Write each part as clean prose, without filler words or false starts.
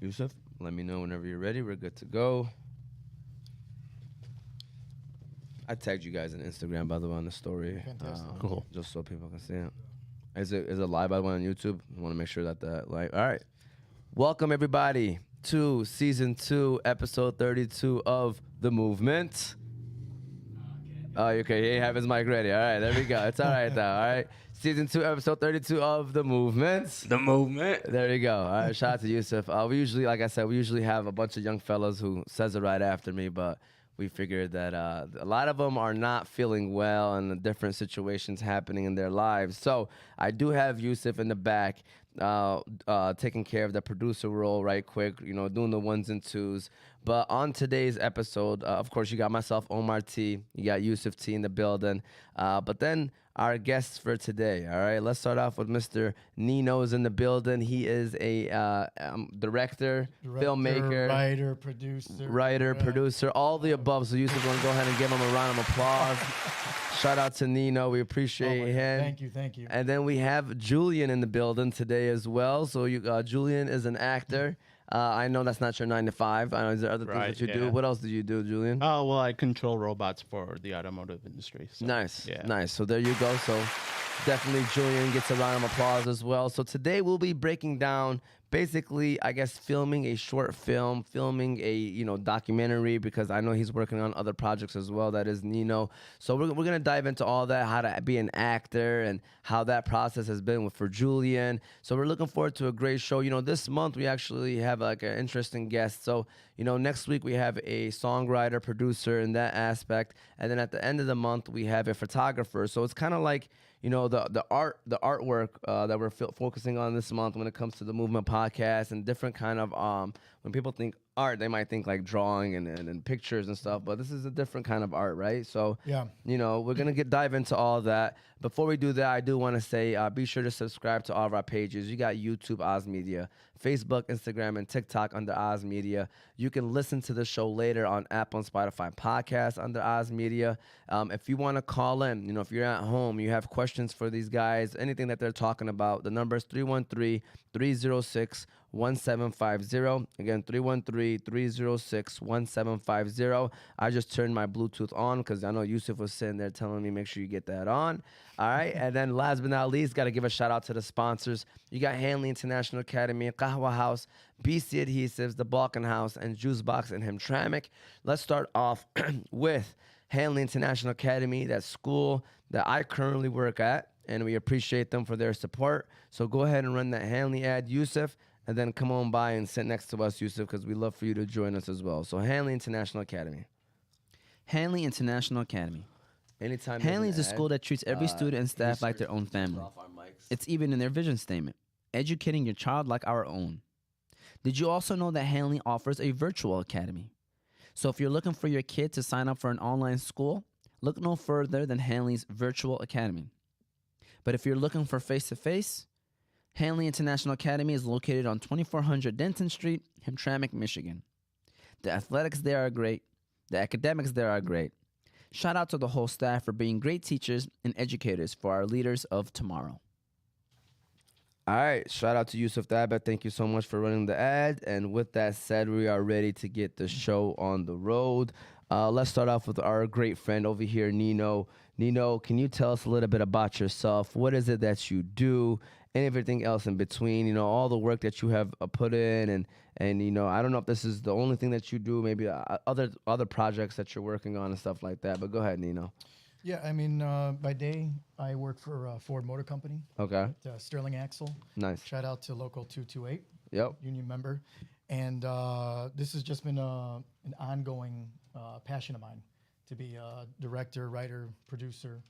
Yusuf, let me know whenever you're ready. We're good to go. I tagged you guys on Instagram, by the way, on the story. Fantastic. Cool. Just so people can see it. Is it live, by the way, on YouTube? I want to make sure that live. All right. Welcome, everybody, to Season 2, Episode 32 of The Movement. Oh, okay. He have his mic ready. All right, there we go. It's all right, though. All right. Season 2, Episode 32 of The Movement. The movement. There you go. All right, shout out to Yusuf. We usually, like I said, we usually have a bunch of young fellas who says it right after me, but we figured that a lot of them are not feeling well and different situations happening in their lives. So I do have Yusuf in the back taking care of the producer role right quick, doing the ones and twos. But on today's episode, of course, you got myself, Omar T. You got Yusuf T in the building. But then our guests for today, all right? Let's start off with Mr. Nino's in the building. He is a director, filmmaker. Producer, all the above. So Yusuf, want to go ahead and give him a round of applause. Shout out to Nino. We appreciate him. Thank you. And then we have Julian in the building today as well. So Julian is an actor. I know that's not your 9 to 5. I know there are other things that you do. What else do you do, Julian? Oh, well, I control robots for the automotive industry. So, nice. Yeah. Nice. So there you go. So definitely Julian gets a round of applause as well. So today we'll be breaking down basically, I guess, filming a short film, filming a documentary, because I know he's working on other projects as well. That is Nino. So we're gonna dive into all that, how to be an actor, and how that process has been for Julian. So we're looking forward to a great show. This month we actually have like an interesting guest. So next week we have a songwriter, producer in that aspect, and then at the end of the month we have a photographer. So it's kind of like the artwork that we're focusing on this month when it comes to the Movement podcast, and different kind of when people think art, they might think like drawing and pictures and stuff, but this is a different kind of art, right? So yeah, we're gonna dive into all that. Before we do that, I do want to say be sure to subscribe to all of our pages. You got YouTube, Oz Media, Facebook, Instagram, and TikTok under Oz Media. You can listen to the show later on Apple and Spotify podcasts under Oz Media. If you want to call in, if you're at home, you have questions for these guys, anything that they're talking about, the number is 313-306-1750. Again, 313-306-1750. I just turned my Bluetooth on because I know Yusuf was sitting there telling me make sure you get that on. All right. And then last but not least, got to give a shout out to the sponsors. You got Hanley International Academy, Kahwa House, BC Adhesives, The Balkan House, and Juice Box and Hamtramck. Let's start off with Hanley International Academy, that school that I currently work at, and we appreciate them for their support. So go ahead and run that Hanley ad, Yusuf, and then come on by and sit next to us, Yusuf, because we love for you to join us as well. So Hanley International Academy. Hanley International Academy. Anytime Hanley is a school that treats every student and staff like their own family. It's even in their vision statement, educating your child like our own. Did you also know that Hanley offers a virtual academy? So if you're looking for your kid to sign up for an online school, look no further than Hanley's Virtual Academy. But if you're looking for face-to-face, Hanley International Academy is located on 2400 Denton Street, Hamtramck, Michigan. The athletics there are great. The academics there are great. Shout out to the whole staff for being great teachers and educators for our leaders of tomorrow. All right. Shout out to Yusuf Dabbet. Thank you so much for running the ad. And with that said, we are ready to get the show on the road. Let's start off with our great friend over here, Nino. Nino, can you tell us a little bit about yourself? What is it that you do? And everything else in between, all the work that you have put in, and I don't know if this is the only thing that you do, maybe other projects that you're working on and stuff like that, but go ahead, Nino. Yeah, I mean, by day, I work for Ford Motor Company. Okay. At, Sterling Axle. Nice. Shout out to Local 228. Yep. Union member. And this has just been an ongoing passion of mine, to be a director, writer, producer.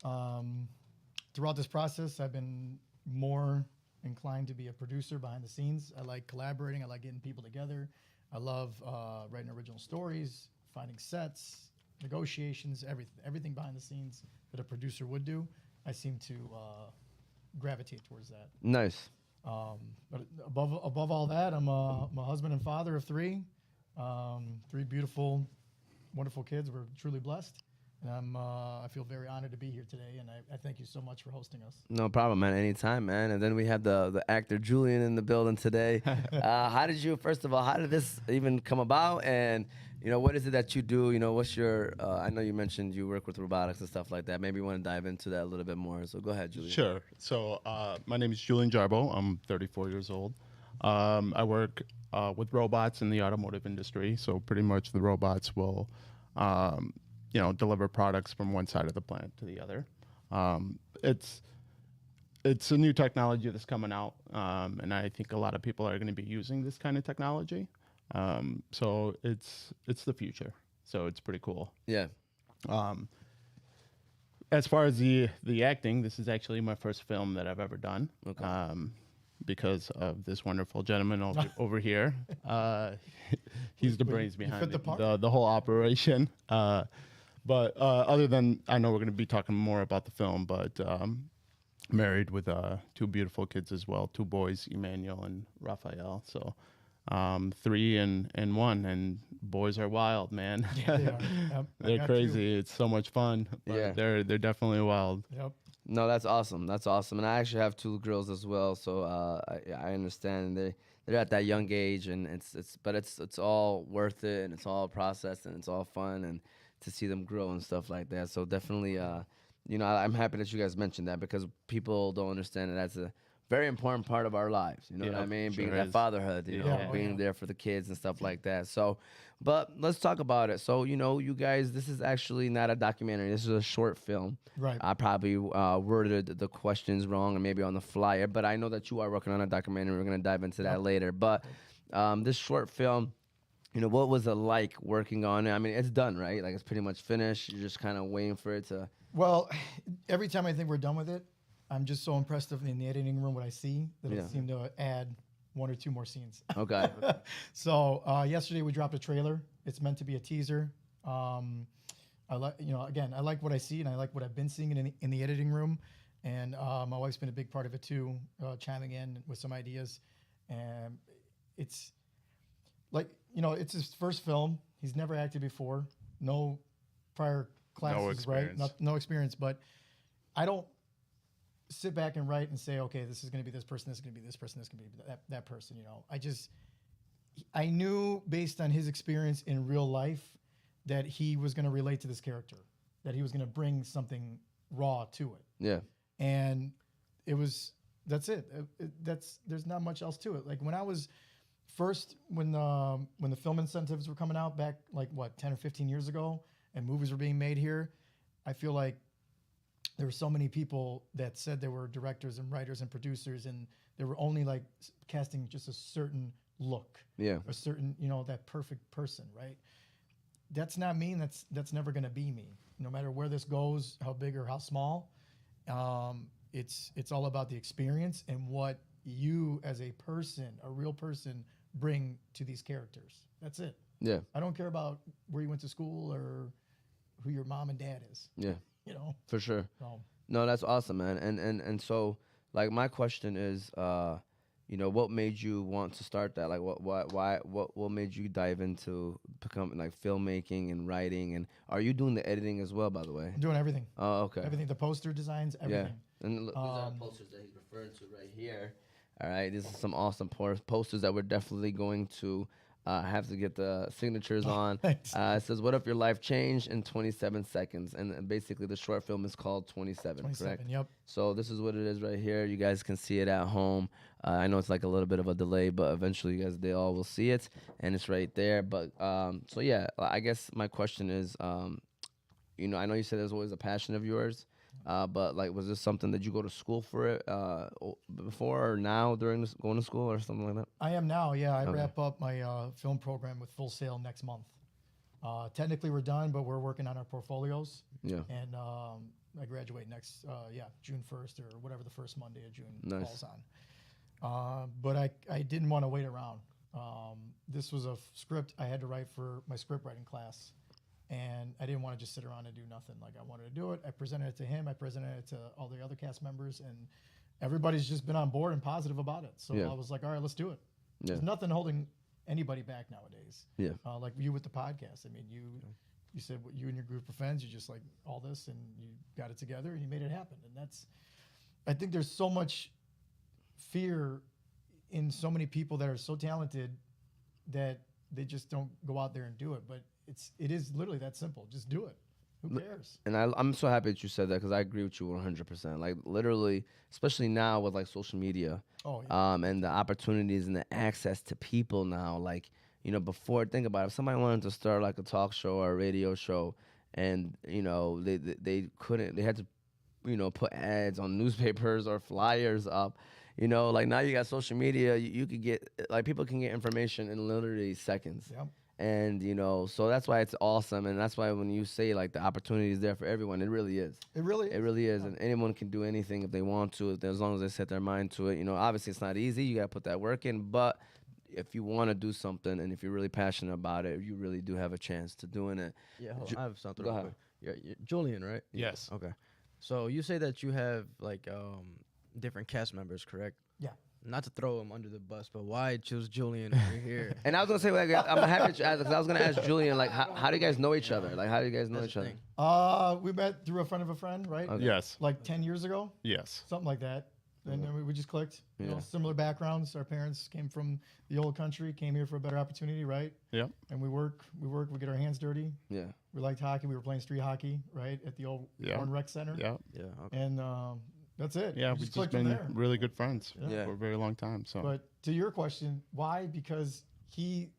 Throughout this process, I've been more inclined to be a producer behind the scenes. I like collaborating. I like getting people together. I love writing original stories, finding sets, negotiations, everything behind the scenes that a producer would do. I seem to gravitate towards that. Nice. But above all that, I'm a husband and father of three. 3 beautiful, wonderful kids. We're truly blessed. And I feel very honored to be here today, and I thank you so much for hosting us. No problem, man. Anytime, man. And then we have the actor Julian in the building today. How did you, first of all, how did this even come about? And what is it that you do? What's your? I know you mentioned you work with robotics and stuff like that. Maybe you want to dive into that a little bit more. So go ahead, Julian. Sure. So my name is Julian Jarbo. I'm 34 years old. I work with robots in the automotive industry. So pretty much the robots will, deliver products from one side of the plant to the other. It's a new technology that's coming out, and I think a lot of people are going to be using this kind of technology. So it's the future. So it's pretty cool. Yeah. As far as the acting, this is actually my first film that I've ever done. Okay. Because of this wonderful gentleman over here. He's the brains behind fit the part? the whole operation. But other than, I know we're going to be talking more about the film, but married with 2 beautiful kids as well, 2 boys, Emmanuel and Raphael. So 3 and 1, and boys are wild, man. Yeah, they are. Yep, I They're got crazy. It's so much fun. But Yeah. they're definitely wild. Yep. No, that's awesome. That's awesome. And I actually have 2 girls as well, so I understand they're at that young age, and it's all worth it, and it's all processed, and it's all fun, and to see them grow and stuff like that. So definitely, I'm happy that you guys mentioned that, because people don't understand that that's a very important part of our lives. You know what I Yeah, mean? sure Being that is. fatherhood, Yeah. being there for the kids and stuff like that. So, but let's talk about it. So, you guys, this is actually not a documentary. This is a short film. Right. I probably worded the questions wrong, and maybe on the flyer, but I know that you are working on a documentary. We're going to dive into that later. But this short film, what was it like working on it? I mean, it's done, right? Like, it's pretty much finished. You're just kind of waiting for it to... Well, every time I think we're done with it, I'm just so impressed in the editing room what I see that Yeah. it seemed to add 1 or 2 more scenes. Okay. So yesterday we dropped a trailer. It's meant to be a teaser. I like, again, I like what I see, and I like what I've been seeing in the editing room. And my wife's been a big part of it too, chiming in with some ideas. And it's like, it's his first film. He's never acted before. No prior classes, right? experience. No experience. But I don't sit back and write and say, okay, this is going to be this person, this is going to be this person, this is going to be that person. I knew based on his experience in real life that he was going to relate to this character, that he was going to bring something raw to it. Yeah. And that's it. There's not much else to it. Like when I was when the film incentives were coming out back, like 10 or 15 years ago, and movies were being made here, I feel like there were so many people that said they were directors and writers and producers, and they were only like casting just a certain look, Yeah. a certain, that perfect person, right? That's not me, and that's never going to be me. No matter where this goes, how big or how small, it's all about the experience and what you as a person, a real person, bring to these characters. That's it. Yeah. I don't care about where you went to school or who your mom and dad is. Yeah. For sure. So, No, that's awesome, man. And so, like, my question is, what made you want to start that? Like, what made you dive into becoming like filmmaking and writing? And are you doing the editing as well, by the way? I'm doing everything. Oh, okay. Everything, the poster designs, everything. Yeah. And look, these are the posters that he's referring to right here. All right, these are some awesome posters that we're definitely going to have to get the signatures on. Thanks. It says, "What if your life changed in 27 seconds?" And basically, the short film is called 27. 27, correct? yep. So this is what it is right here. You guys can see it at home. I know it's like a little bit of a delay, but eventually, they all will see it, and it's right there. But so yeah, I guess my question is, I know you said there's always a passion of yours. But like, was this something that you go to school for it before or now during going to school or something like that? I am now, yeah. I wrap up my film program with Full Sail next month. Technically, we're done, but we're working on our portfolios. Yeah. And I graduate next, June 1st or whatever the first Monday of June Nice. falls on. But I didn't want to wait around. This was a script I had to write for my script writing class. And I didn't want to just sit around and do nothing. Like, I wanted to do it. I presented it to him. I presented it to all the other cast members, and everybody's just been on board and positive about it. So Yeah. I was like, all right, let's do it. Yeah. There's nothing holding anybody back nowadays. Yeah. Like you with the podcast. I mean, you said what you and your group of friends, you just like all this and you got it together and you made it happen. And I think there's so much fear in so many people that are so talented that they just don't go out there and do it. But it is literally that simple. Just do it. Who cares? And I'm so happy that you said that because I agree with you 100%. Like literally, especially now with like social media, and the opportunities and the access to people now. Like before, think about it, if somebody wanted to start like a talk show or a radio show, and they couldn't, they had to put ads on newspapers or flyers up. Like now you got social media, you could get like people can get information in literally seconds. Yep. And so that's why it's awesome, and that's why when you say like the opportunity is there for everyone, it really is. It really is, and anyone can do anything if they want to, as long as they set their mind to it. Obviously it's not easy. You gotta put that work in, but if you want to do something and if you're really passionate about it, you really do have a chance to doing it. Yeah, I have something. Go real ahead. quick. You're Julian, right? Yes. Okay. So you say that you have like different cast members, correct? Yeah. Not to throw him under the bus, but why choose Julian over here? And I was gonna say, like, I'm happy to ask because I was gonna ask Julian, like, how do you guys know each other? Like, how do you guys know That's each the other? thing. We met through a friend of a friend, right? Okay. Yes. Like 10 years ago, Yes. something like that. And then we just clicked. You know, Yeah. similar backgrounds. Our parents came from the old country, came here for a better opportunity, right? Yep. And we work, we get our hands dirty. Yeah. We liked hockey. We were playing street hockey, right, at the old Yeah. Warren Rec Center. Yep. Yeah. Okay. And that's it. Yeah, we we've just clicked from been there. really good friends Yeah. for a very long time. So But to your question, why? Because he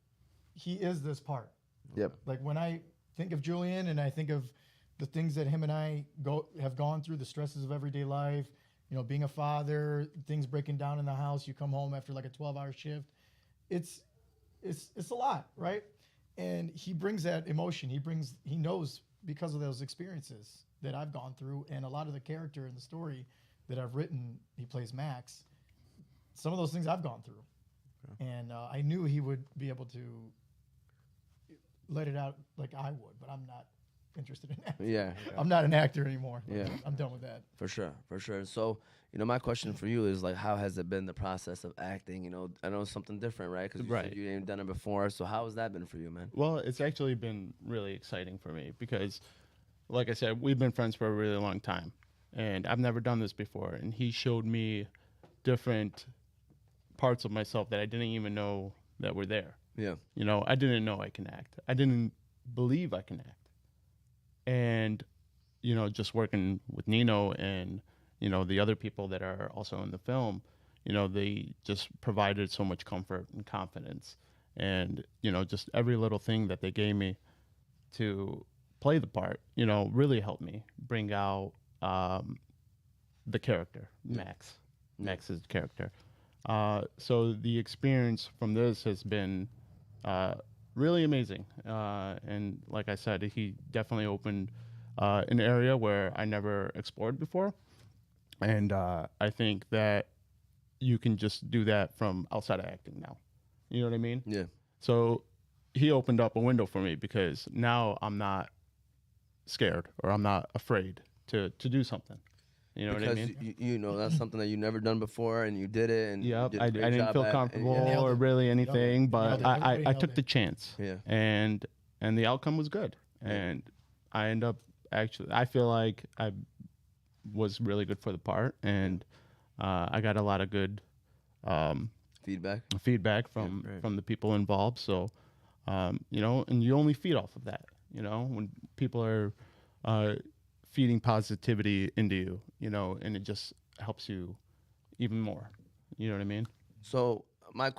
is this part. Yep. Like when I think of Julian and I think of the things that him and I have gone through, the stresses of everyday life, being a father, things breaking down in the house, you come home after like a 12-hour shift. It's a lot, right? And he brings that emotion. He knows because of those experiences that I've gone through and a lot of the character in the story that I've written, he plays Max. Some of those things I've gone through. Okay. And I knew he would be able to let it out like I would, but I'm not interested in that. Yeah. I'm not an actor anymore. Yeah. I'm done with that. For sure. So, my question for you is like, how has it been the process of acting? I know it's something different, right? Because Right. you ain't done it before. So how has that been for you, man? well, it's actually been really exciting for me because, like I said, we've been friends for a really long time, and I've never done this before. And he showed me different parts of myself that I didn't even know that were there. Yeah. I didn't know I can act. I didn't believe I can act. And, just working with Nino and, the other people that are also in the film, they just provided so much comfort and confidence. And, just every little thing that they gave me to play the part, really helped me bring out the character, Max's character. So the experience from this has been really amazing. And like I said, he definitely opened an area where I never explored before. And I think that you can just do that from outside of acting now. You know what I mean? Yeah. So he opened up a window for me because now I'm not scared or I'm not afraid to do something. You know Because what I mean? you know that's something that you never done before, and you did it. And you Yep, did a I great didn't job feel at it, comfortable and Nailed or it. really Nailed it. anything, but Nailed it. I Everybody took nailed the it. chance. Yeah. And the outcome was good. And I end up I feel like I was really good for the part, and I got a lot of good feedback. from the people involved. So, and you only feed off of that. When people are feeding positivity into you, and it just helps you even more. You know what I mean? So my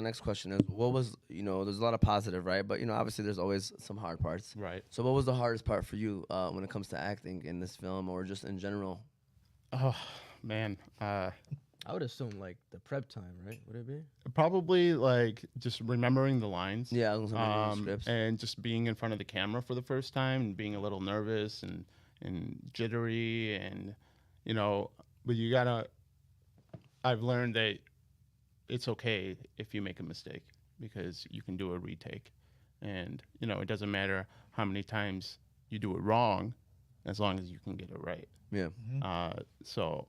next question is, what was, there's a lot of positive, right? But, obviously there's always some hard parts. Right. So what was the hardest part for you when it comes to acting in this film or just in general? Oh, man. I would assume like the prep time, right? Would it be? Probably like just remembering the lines. Yeah, I was gonna say reading scripts. And just being in front of the camera for the first time and being a little nervous and jittery and, but you gotta, I've learned that it's okay if you make a mistake because you can do a retake. And, it doesn't matter how many times you do it wrong as long as you can get it right. Yeah. So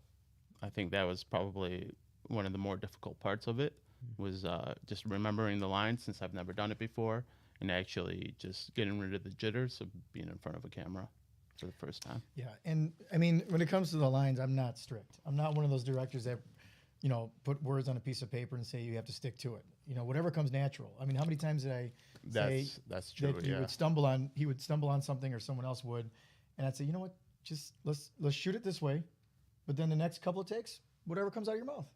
I think that was probably one of the more difficult parts of it was just remembering the lines since I've never done it before and actually just getting rid of the jitters of being in front of a camera for the first time. Yeah, and I mean, when it comes to the lines, I'm not strict. I'm not one of those directors that, put words on a piece of paper and say you have to stick to it. Whatever comes natural. I mean, how many times did I say That's true. that Yeah. he would stumble on something, or someone else would, and I'd say, you know what, just let's shoot it this way, but then the next couple of takes, whatever comes out of your mouth,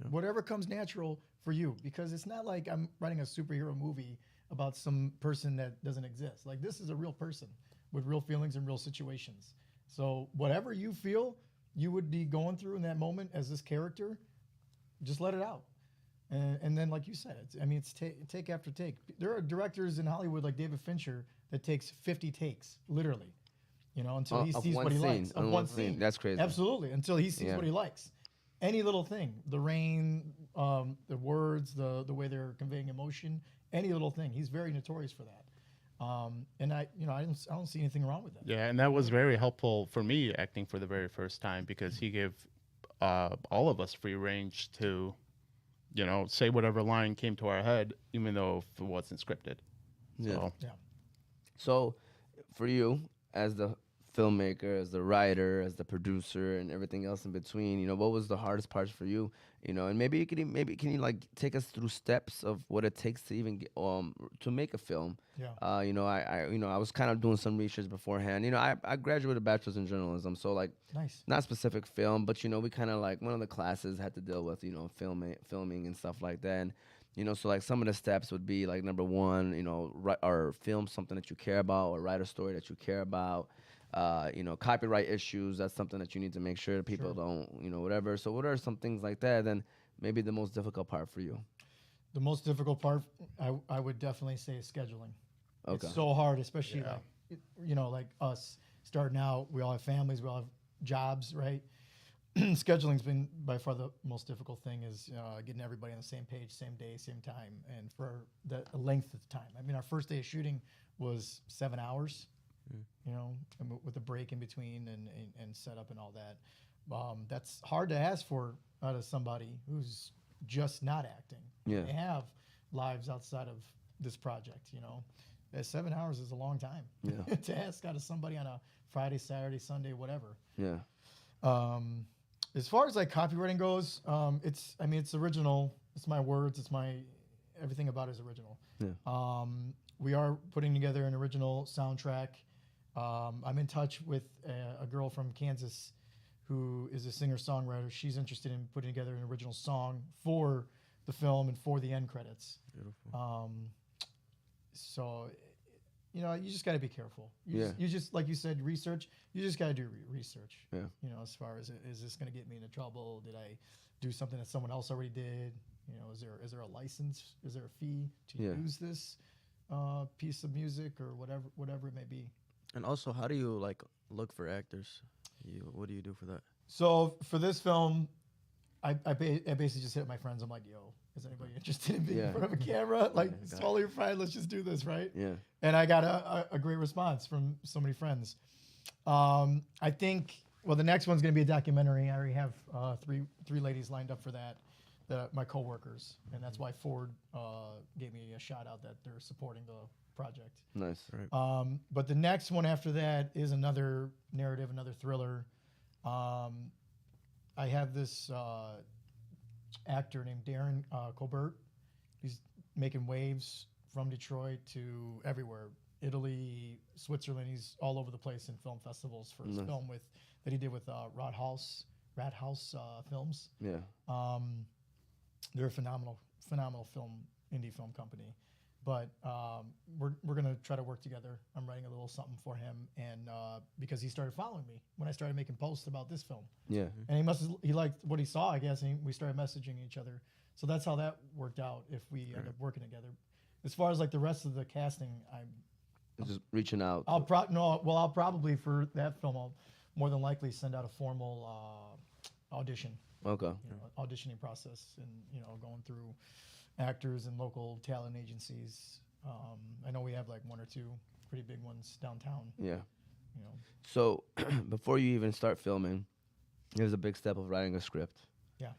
whatever comes natural for you, because it's not like I'm writing a superhero movie about some person that doesn't exist. Like, this is a real person with real feelings and real situations. So whatever you feel you would be going through in that moment as this character, just let it out. And then, like you said, it's take after take. There are directors in Hollywood like David Fincher that takes 50 takes, literally, until he sees what he likes. Of one scene. That's crazy. Absolutely, until he sees what he likes. Any little thing, the rain, the words, the way they're conveying emotion, any little thing. He's very notorious for that. And I don't see anything wrong with that. Yeah, and that was very helpful for me acting for the very first time, because he gave all of us free range to, say whatever line came to our head, even though if it wasn't scripted. Yeah. So, Yeah. So, for you, as the filmmaker, as the writer, as the producer, and everything else in between, what was the hardest parts for you? And maybe can you like take us through steps of what it takes to even get, to make a film? Yeah. I was kind of doing some research beforehand. I graduated a bachelor's in journalism, so like Nice. not specific film, but we kind of like one of the classes had to deal with filming and stuff like that. And, so like some of the steps would be like, number one, write or film something that you care about, or write a story that you care about. Copyright issues, that's something that you need to make sure that people don't, whatever. So what are some things like that? Then maybe the most difficult part for you? The most difficult part, I would definitely say, is scheduling. Okay. It's so hard, especially like us starting out. We all have families, we all have jobs, right? Scheduling's been by far the most difficult thing, is getting everybody on the same page, same day, same time, and for the length of time. I mean, our first day of shooting was 7 hours, and with a break in between and setup and all that. That's hard to ask for out of somebody who's just not acting. Yeah. They have lives outside of this project, 7 hours is a long time to ask out of somebody on a Friday, Saturday, Sunday, whatever. Yeah. As far as like copywriting goes, it's original. It's my words. It's my everything about it is original. Yeah. We are putting together an original soundtrack. I'm in touch with a girl from Kansas who is a singer-songwriter. She's interested in putting together an original song for the film and for the end credits. Beautiful. So, you just got to be careful. Yeah. You just, like you said, research. You just got to do research. Yeah. As far as, is this going to get me into trouble? Did I do something that someone else already did? Is there a license? Is there a fee to use this piece of music, or whatever it may be? And also, how do you like look for actors? What do you do for that? So for this film, I basically just hit my friends. I'm like, yo, is anybody interested in being in front of a camera? Like, swallow your pride. Let's just do this, right? Yeah. And I got a great response from so many friends. I think, the next one's going to be a documentary. I already have three ladies lined up for that, my coworkers. And that's why Ford gave me a shout out that they're supporting the project. Nice. Right. But the next one after that is another narrative, another thriller. I have this actor named Darren Colbert. He's making waves from Detroit to everywhere. Italy, Switzerland. He's all over the place in film festivals for his film that he did with Rat House Films. Yeah. They're a phenomenal indie film company. But we're gonna try to work together. I'm writing a little something for him, and because he started following me when I started making posts about this film. Yeah. And he liked what he saw, I guess, and we started messaging each other. So that's how that worked out. If we end up working together, as far as like the rest of the casting, Just reaching out. I'll probably for that film, I'll more than likely send out a formal audition. Okay. Auditioning process, and going through actors and local talent agencies. I know we have like one or two pretty big ones downtown. Yeah. So before you even start filming, there's a big step of writing a script. Yeah.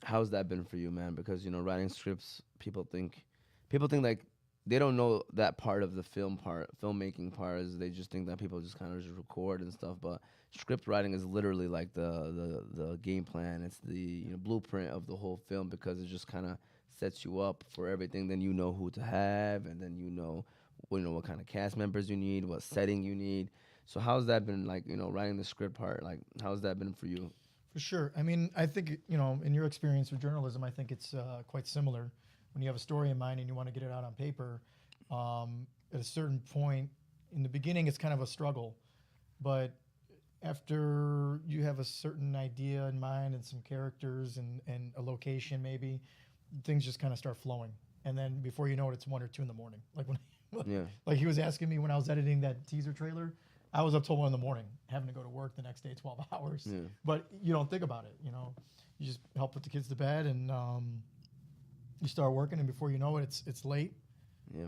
How's that been for you, man? Because writing scripts, people think like they don't know that part of the filmmaking part is they just think that people just kind of just record and stuff. But script writing is literally like the game plan. It's the blueprint of the whole film because it just kind of sets you up for everything. Then you know who to have, and then you know what kind of cast members you need, what setting you need. So how's that been like? Writing the script part. Like how's that been for you? For sure. I mean, I think, in your experience with journalism, I think it's quite similar. When you have a story in mind and you want to get it out on paper, at a certain point in the beginning, it's kind of a struggle. But after you have a certain idea in mind and some characters and a location, maybe, things just kind of start flowing. And then before you know it, it's 1 or 2 in the morning. Like like he was asking me when I was editing that teaser trailer, I was up till 1 in the morning, having to go to work the next day, 12 hours. Yeah. But you don't think about it, You just help put the kids to bed, and you start working, and before you know it, it's late. Yeah.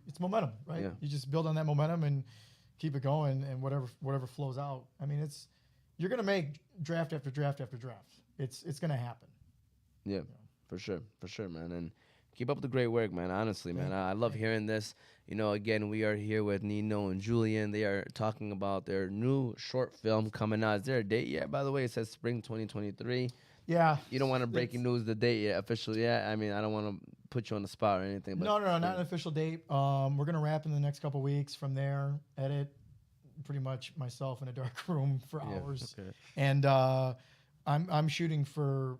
It's momentum, right? Yeah. You just build on that momentum and keep it going, and whatever flows out. I mean, you're gonna make draft after draft after draft. It's gonna happen. Yeah, for sure, man. And keep up the great work, man. Honestly, man, I love hearing this. Again, we are here with Nino and Julian. They are talking about their new short film coming out. Is there a date yet? By the way, it says spring 2023. Yeah. You don't want to breaking news the date yet, officially yet? I mean, I don't want to put you on the spot or anything. But No, not an official date. We're gonna wrap in the next couple weeks. From there, edit, pretty much myself in a dark room for hours. Okay. And I'm shooting for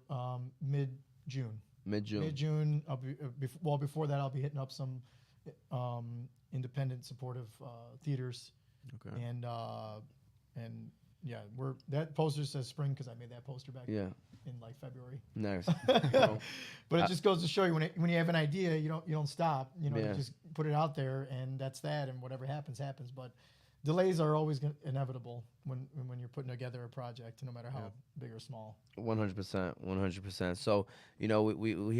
mid-June. Mid-June. I'll be before that, I'll be hitting up some independent supportive theaters. Okay. And yeah, that poster says spring because I made that poster back in like February. Nice. But it just goes to show you when you have an idea, you don't stop. You Yeah. just put it out there, and that's that. And whatever happens. But delays are always inevitable when you're putting together a project, no matter how big or small. 100%. So we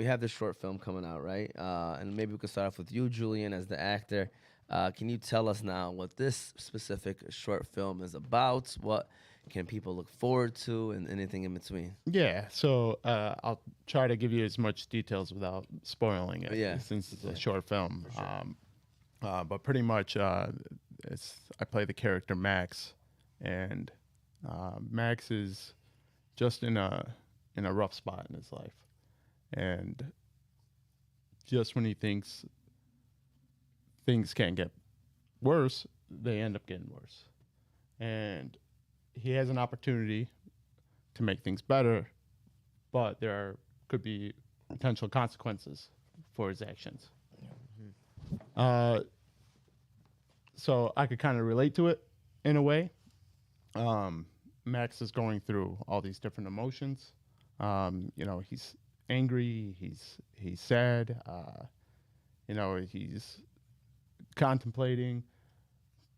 have this short film coming out, right? And maybe we could start off with you, Julian, as the actor. Can you tell us now what this specific short film is about? What can people look forward to, and anything in between? Yeah, so I'll try to give you as much details without spoiling it. Yeah. Since it's a short film. But pretty much, I play the character Max, and Max is just in a rough spot in his life, and just when he thinks things can't get worse, they end up getting worse, and he has an opportunity to make things better, but there could be potential consequences for his actions. So I could kind of relate to it in a way. Max is going through all these different emotions. He's angry, he's sad, he's contemplating,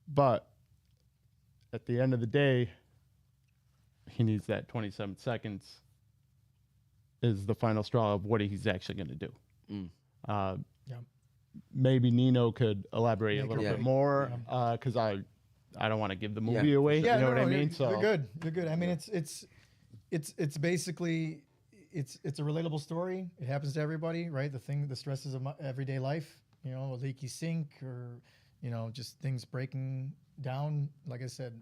but at the end of the day, he needs that 27 seconds is the final straw of what he's actually going to do. Maybe Nino could elaborate a little bit more, because I don't want to give the movie away. Yeah, you know what I mean? You're good. I mean, it's basically it's a relatable story. It happens to everybody, right? The stresses of everyday life, a leaky sink, or just things breaking down. Like I said,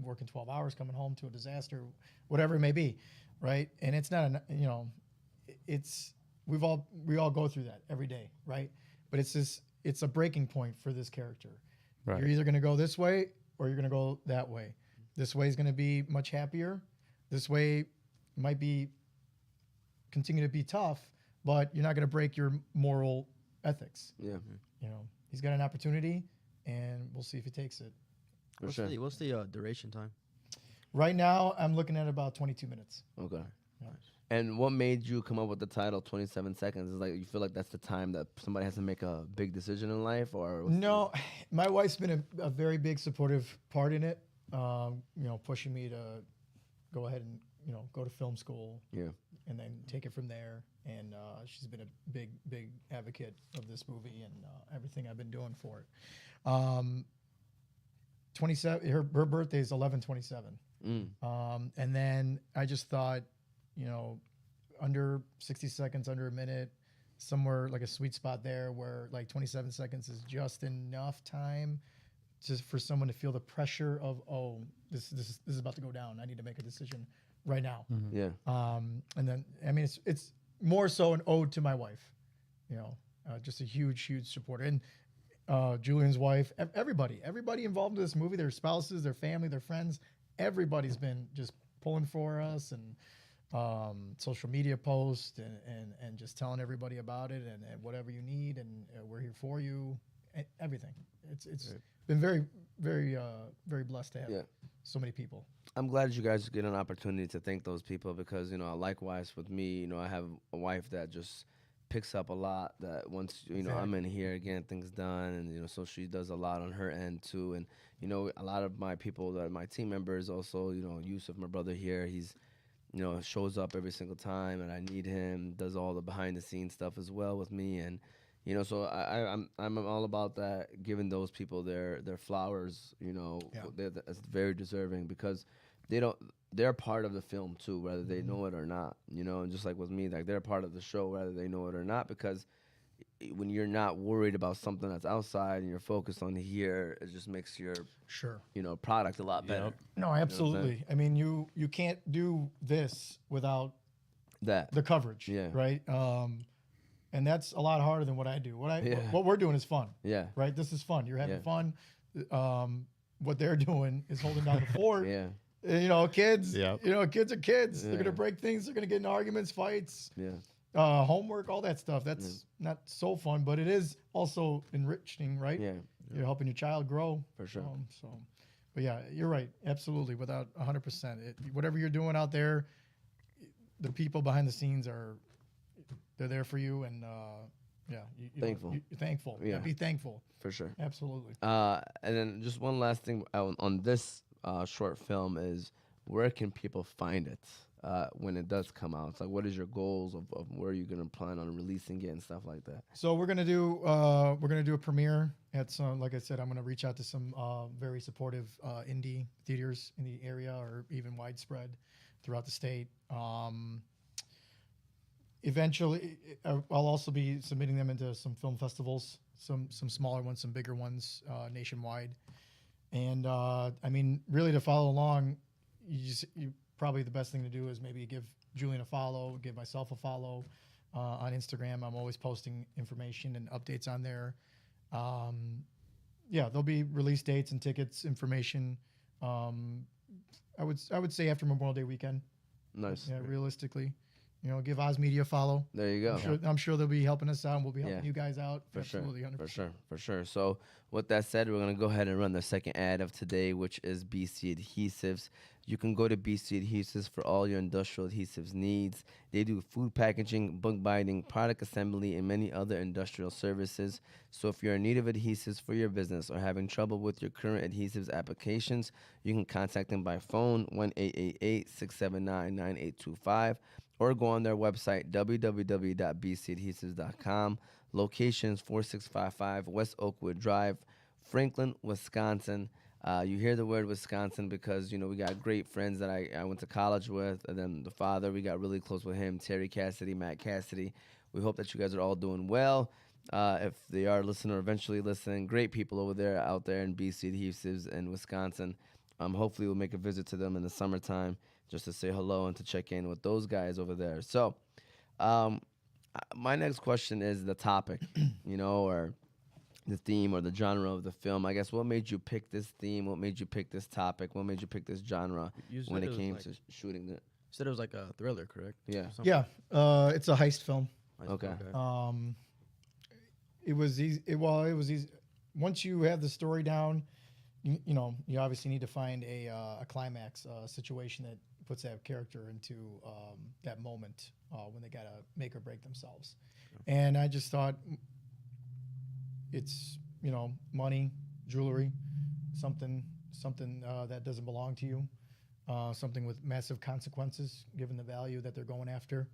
working 12 hours, coming home to a disaster, whatever it may be, right? And it's not we all go through that every day, right? But it's a breaking point for this character. Right. You're either going to go this way or you're going to go that way. This way is going to be much happier. This way might continue to be tough, but you're not going to break your moral ethics. Yeah. He's got an opportunity, and we'll see if he takes it. What's the duration time? Right now, I'm looking at about 22 minutes. Okay. Yeah. And what made you come up with the title 27 seconds? Is like you feel like that's the time that somebody has to make a big decision in life, or no? My wife's been a very big supportive part in it. Pushing me to go ahead and go to film school. Yeah. And then take it from there. And she's been a big advocate of this movie and everything I've been doing for it. 27. Her birthday is 11/27. And then I just thought, under 60 seconds, under a minute, somewhere like a sweet spot there where like 27 seconds is just enough time just for someone to feel the pressure of, oh, this is about to go down. I need to make a decision right now. Yeah. And then, I mean, it's more so an ode to my wife, you know, just a huge supporter. And Julian's wife, everybody involved in this movie, their spouses, their family, their friends, everybody's been just pulling for us, and social media posts and just telling everybody about it, and whatever you need, and we're here for you, everything. It's been very blessed to have so many people. I'm glad you guys get an opportunity to thank those people because, you know, likewise with me, you know, I have a wife that just picks up a lot, that once, you know, I'm in here getting things done, and, you know, so she does a lot on her end too. And, you know, a lot of my people that are my team members also, you know, Yusuf, my brother here, he's, you know, shows up every single time and I need him, does all the behind the scenes stuff as well with me. And, you know, so I'm all about that, giving those people their flowers, you know, that's very deserving because they're part of the film too, whether they know it or not, you know. And just like with me, like they're part of the show whether they know it or not, because when you're not worried about something that's outside and you're focused on here, it just makes your you know, product a lot better. No, absolutely. I mean, you can't do this without That the coverage, right? And that's a lot harder than what I do. What we're doing is fun. Yeah. Right? This is fun. You're having fun. What they're doing is holding down the fort. Yeah. You know, kids. You know, kids are kids. They're gonna break things. They're gonna get in arguments, fights. Homework, all that stuff. That's not so fun, but it is also enriching, right? Yeah. You're helping your child grow. For sure. But yeah, you're right. Absolutely, without 100%. Whatever you're doing out there, the people behind the scenes they're there for you, and Thankful. You're thankful. Yeah, be thankful. For sure. Absolutely. And then just one last thing on this short film is, where can people find it when it does come out? It's like, what is your goals of where you're gonna plan on releasing it and stuff like that? So we're gonna do a premiere at some. Like I said, I'm gonna reach out to some very supportive indie theaters in the area, or even widespread throughout the state. Eventually, I'll also be submitting them into some film festivals, some smaller ones, some bigger ones nationwide. And I mean, really, to follow along, you probably the best thing to do is maybe give Julian a follow, give myself a follow on Instagram. I'm always posting information and updates on there. There'll be release dates and tickets information. I would say after Memorial Day weekend. Nice. Yeah, realistically. You know, give Oz Media a follow. There you go. I'm sure they'll be helping us out, and we'll be helping you guys out. For Absolutely, sure. 100%. For sure. So with that said, we're going to go ahead and run the second ad of today, which is BC Adhesives. You can go to BC Adhesives for all your industrial adhesives needs. They do food packaging, book binding, product assembly, and many other industrial services. So if you're in need of adhesives for your business or having trouble with your current adhesives applications, you can contact them by phone, 1-888-679-9825, or go on their website, www.bcadhesives.com. Locations 4655 West Oakwood Drive, Franklin, Wisconsin. You hear the word Wisconsin because, you know, we got great friends that I went to college with. And then the father, we got really close with him, Terry Cassidy, Matt Cassidy. We hope that you guys are all doing well. If they are listening or eventually listening, great people over there, out there in BC Adhesives in Wisconsin. Hopefully we'll make a visit to them in the summertime just to say hello and to check in with those guys over there. So my next question is the topic, you know, or the theme or the genre of the film. I guess, what made you pick this theme? What made you pick this topic? What made you pick this genre when it came to shooting it? You said it was like a thriller, correct? Yeah. Yeah, it's a heist film. Okay. It was easy. It was easy. Once you have the story down, you know, you obviously need to find a climax situation that puts that character into that moment when they gotta make or break themselves. And I just thought, it's, you know, money, jewelry, something that doesn't belong to you, something with massive consequences given the value that they're going after.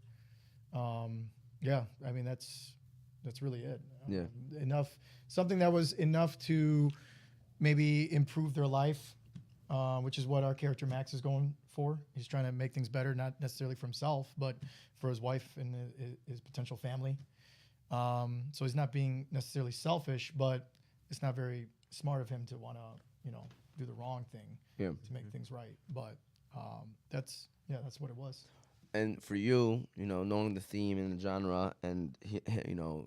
I mean, that's really it. Something that was enough to maybe improve their life, which is what our character Max is going for. He's trying to make things better, not necessarily for himself, but for his wife and his potential family. So he's not being necessarily selfish, but it's not very smart of him to want to, do the wrong thing to make things right. But that's what it was. And for you, knowing the theme and the genre, and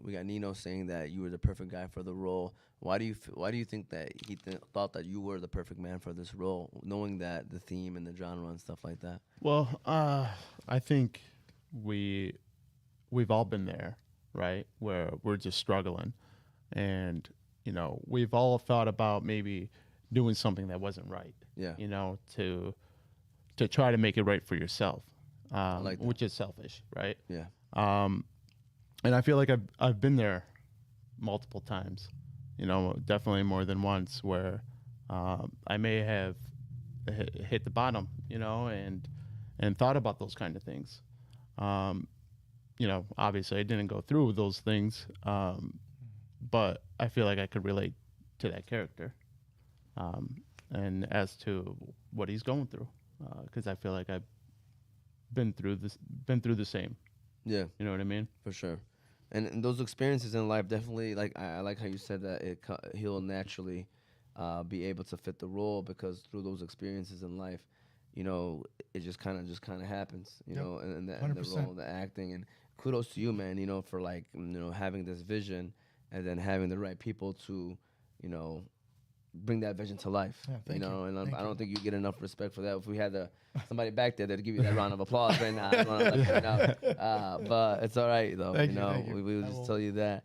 we got Nino saying that you were the perfect guy for the role. Why do you think that he thought that you were the perfect man for this role, knowing that the theme and the genre and stuff like that? Well, I think we've all been there, right? Where we're just struggling, and we've all thought about maybe doing something that wasn't right. Yeah. To try to make it right for yourself, like that. which is selfish, right? Yeah. And I feel like I've been there multiple times, definitely more than once, where I may have hit the bottom, and thought about those kind of things. Obviously I didn't go through those things, but I feel like I could relate to that character, and as to what he's going through, because I feel like I've been through the same. Yeah. You know what I mean? For sure. And those experiences in life definitely, like, I like how you said that he'll naturally be able to fit the role, because through those experiences in life, it just kind of happens, Yep. and the 100%. role, the acting. And kudos to you, man, for like, having this vision and then having the right people to, bring that vision to life. Yeah, thank you. And Thank I don't you. think you get enough respect for that. If we had somebody back there that'd give you that round of applause right now, I'd wanna let you know. But it's all right though. Thank you, thank you. We will I just will. tell you that.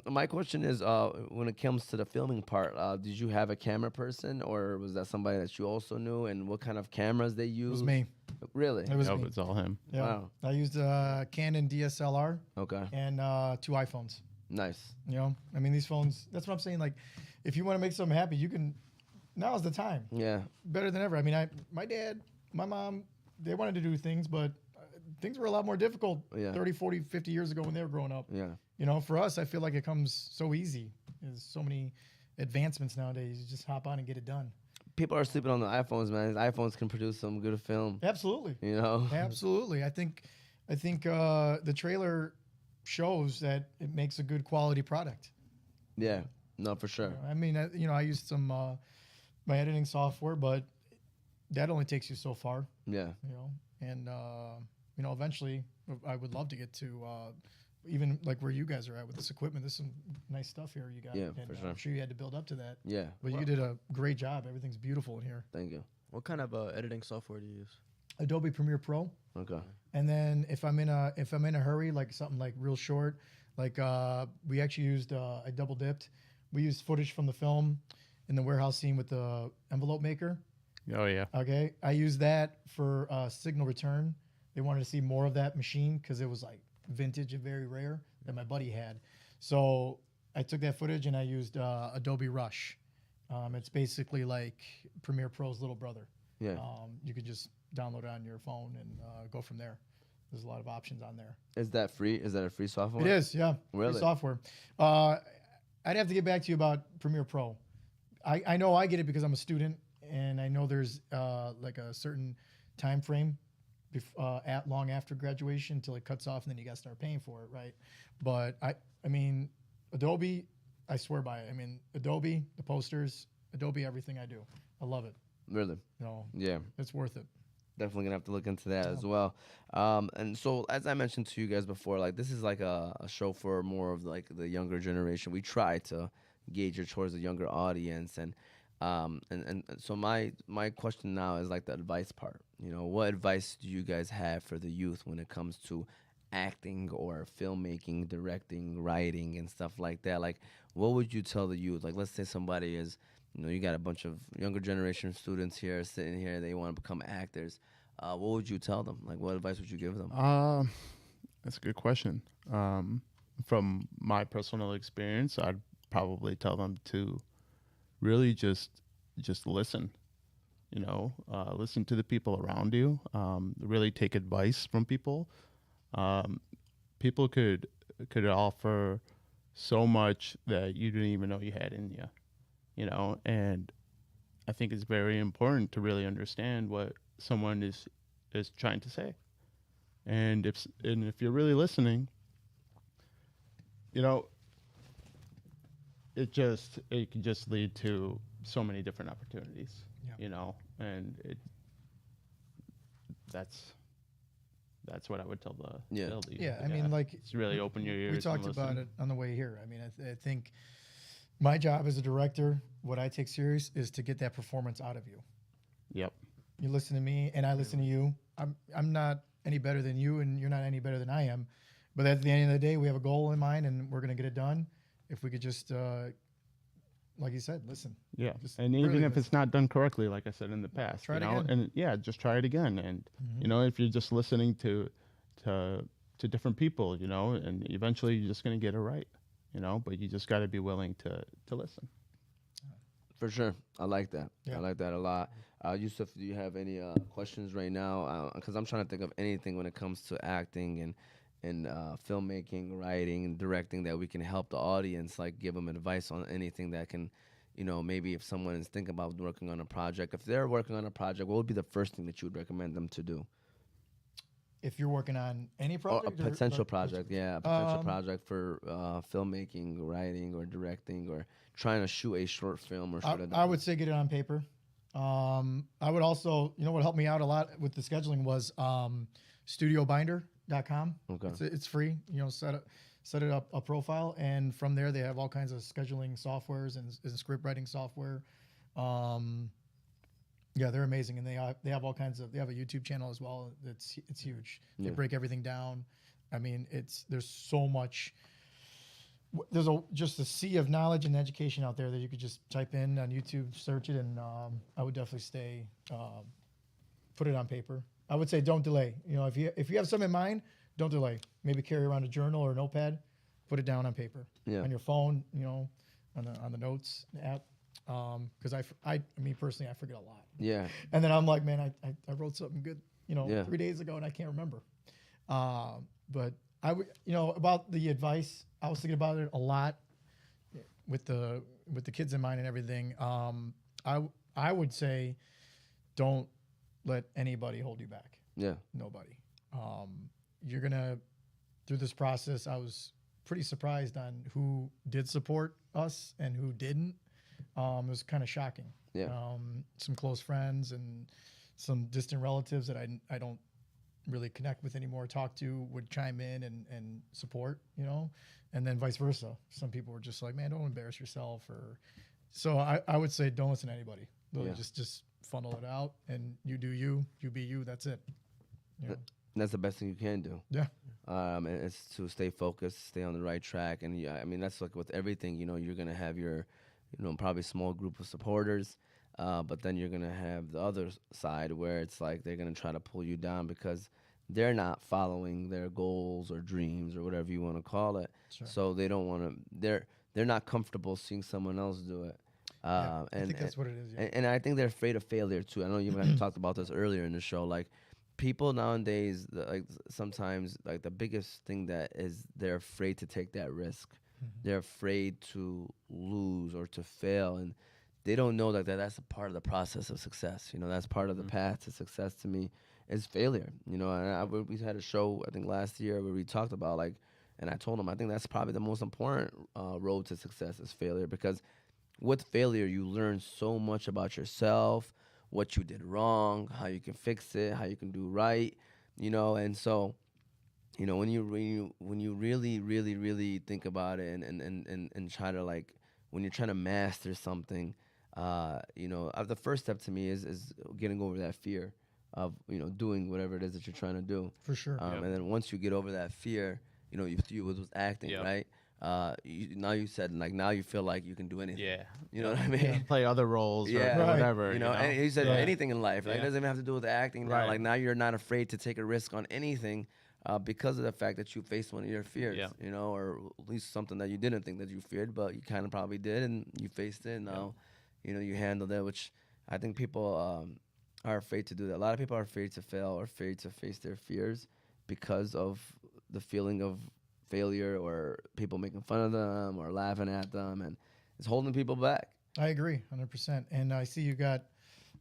My question is, when it comes to the filming part, did you have a camera person, or was that somebody that you also knew? And what kind of cameras they It use? was me. Really? It was Nope, me. it's all him. Yeah. Wow. I used a Canon DSLR Okay. and 2 iPhones. Nice. I mean, these phones, that's what I'm saying. Like, if you want to make something happen, now's the time. Yeah. Better than ever. I mean, my dad, my mom, they wanted to do things, but things were a lot more difficult Yeah. 30, 40, 50 years ago when they were growing up. Yeah. For us, I feel like it comes so easy. There's so many advancements nowadays. You just hop on and get it done. People are sleeping on the iPhones, man. iPhones can produce some good film. Absolutely. Absolutely. I think the trailer shows that it makes a good quality product. Yeah. No, for sure. I mean, I used some my editing software, but that only takes you so far. Yeah. And eventually I would love to get to even like where you guys are at with this equipment. There's some nice stuff here you got. Yeah, and for sure. I'm sure you had to build up to that. Yeah. But you did a great job. Everything's beautiful in here. Thank you. What kind of editing software do you use? Adobe Premiere Pro. Okay. And then if I'm in a hurry, like something like real short, like we actually used I double dipped. We used footage from the film in the warehouse scene with the envelope maker. Oh yeah. Okay, I used that for signal return. They wanted to see more of that machine because it was like vintage and very rare that my buddy had. So I took that footage and I used Adobe Rush. It's basically like Premiere Pro's little brother. Yeah. You could just download it on your phone and go from there. There's a lot of options on there. Is that free? Is that a free software? It is, yeah. Really? Free software. I'd have to get back to you about Premiere Pro. I know I get it because I'm a student, and I know there's like a certain time frame long after graduation until it cuts off, and then you got to start paying for it, right? But I mean, Adobe, I swear by it. I mean, Adobe, the posters, Adobe, everything I do. I love it. Really? Yeah. It's worth it. Definitely gonna have to look into that as well. And so, as I mentioned to you guys before, like, this is like a show for more of like the younger generation. We try to gauge it towards the younger audience, and so my question now is like the advice part. What advice do you guys have for the youth when it comes to acting or filmmaking, directing, writing, and stuff like that? Like, what would you tell the youth? Like, let's say somebody is, you got a bunch of younger generation students here sitting here, they want to become actors. What would you tell them? Like, what advice would you give them? That's a good question. From my personal experience, I'd probably tell them to really just listen. Listen to the people around you. Really take advice from people. People could offer so much that you didn't even know you had in you. And I think it's very important to really understand what someone is trying to say. And if you're really listening, you know, it can just lead to so many different opportunities. Yeah. You know, and that's what I would tell the Yeah. LD. Yeah, I mean, like, it's really open your ears. we talked and about listen. it on the way here. I mean, I think my job as a director, what I take serious is to get that performance out of you. Yep. You listen to me, and I listen to you. I'm not any better than you, and you're not any better than I am. But at the end of the day, we have a goal in mind, and we're gonna get it done. If we could just, like you said, listen. Yeah, Just and really even if listen. it's not done correctly, like I said in the past, Try you it know, again. and yeah, just try it again. And you know, if you're just listening to different people, you know, and eventually you're just gonna get it right, you know. But you just got to be willing to listen. For sure. I like that. Yeah. I like that a lot. Yusuf, do you have any questions right now? Because I'm trying to think of anything when it comes to acting and filmmaking, writing, and directing that we can help the audience, like give them advice on anything that can, you know, maybe if someone is thinking about working on a project, if they're working on a project, what would be the first thing that you would recommend them to do? If you're working on any Or project, a or- potential or- project, yeah, a potential Um, project for filmmaking, writing, or directing, or trying to shoot a short film or shoot I would say get it on paper. I would also, you know, what helped me out a lot with the scheduling was studiobinder.com. Okay. It's free. You know, set it up a profile, and from there they have all kinds of scheduling softwares and script writing software. Yeah, they're amazing, and they have all kinds of. They have a YouTube channel as well. It's huge. They Yeah. break everything down. I mean, there's so much. There's just a sea of knowledge and education out there that you could just type in on YouTube, search it, and I would definitely put it on paper. I would say don't delay. You know, if you have something in mind, don't delay. Maybe carry around a journal or a notepad, put it down on paper, Yeah. on your phone. You know, on the notes app. Because me personally, I forget a lot. Yeah. And then I'm like, man, I wrote something good, you know, Yeah. 3 days ago, and I can't remember. But I would, you know, about the advice, I was thinking about it a lot with the kids in mind and everything. I would say, don't let anybody hold you back. Yeah. Nobody. You're gonna through this process. I was pretty surprised on who did support us and who didn't. It was kind of shocking. Yeah. Some close friends and some distant relatives that I don't really connect with anymore, talk to, would chime in and support, you know, and then vice versa. Some people were just like, man, don't embarrass yourself. So I would say don't listen to anybody. Really, Yeah. just funnel it out, and you do you be you. That's it. You know? That's the best thing you can do. Yeah. And it's to stay focused, stay on the right track. And yeah, I mean, that's like with everything, you know, you're going to have your, you know, probably small group of supporters. But then you're going to have the other side where it's like they're going to try to pull you down because they're not following their goals or dreams or whatever you want to call it. Sure. So they don't want to, they're not comfortable seeing someone else do it. I think that's what it is. Yeah. And I think they're afraid of failure too. I know you guys talked about this earlier in the show. Like people nowadays, like sometimes, like the biggest thing that is they're afraid to take that risk. They're afraid to lose or to fail, and they don't know that that's a part of the process of success. You know, that's part of the path to success. To me, is failure. You know, and we had a show I think last year where we talked about like, and I told them I think that's probably the most important road to success is failure, because with failure you learn so much about yourself, what you did wrong, how you can fix it, how you can do right. You know, and so. You know, when you really think about it and try to like, when you're trying to master something, you know, the first step to me is getting over that fear of, you know, doing whatever it is that you're trying to do. For sure. And then once you get over that fear, you know, you was acting, right? Now you said like now you feel like you can do anything. Yeah. You know what I mean? Play other roles or Right. whatever. You know, and he said Yeah. anything in life. Like it Yeah. doesn't even have to do with the acting. Right. Like now you're not afraid to take a risk on anything. Because of the fact that you faced one of your fears, Yeah. you know, or at least something that you didn't think that you feared, but you kind of probably did, and you faced it. And now, you know, you handled it, which I think people are afraid to do that. A lot of people are afraid to fail or afraid to face their fears because of the feeling of failure or people making fun of them or laughing at them, and it's holding people back. I agree 100%. And I see you got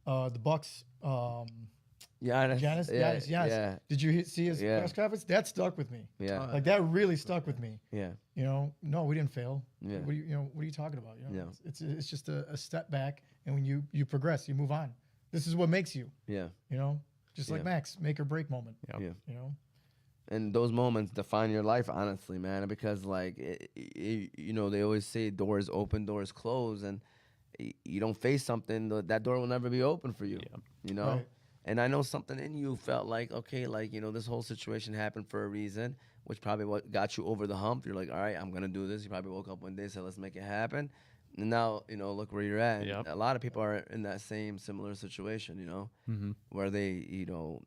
the Bucks Giannis. Yeah. Did you see his Yeah. press conference? That stuck with me. Yeah. Like that really stuck with me. Yeah. You know, no, we didn't fail. Yeah. What are you talking about? You know, Yeah. it's just a step back, and when you progress, you move on. This is what makes you. Yeah. You know, just like Yeah. Max, make or break moment. Yep. Yeah. You know, And those moments define your life, honestly, man. Because like, you know, they always say doors open, doors close, and you don't face something, that door will never be open for you. Yeah. You know. Right. And I know something in you felt like, okay, like, you know, this whole situation happened for a reason, which probably what got you over the hump. You're like, all right, I'm gonna do this. You probably woke up one day and said, let's make it happen. And now, you know, look where you're at. And Yep. a lot of people are in that same similar situation, you know, where they, you know,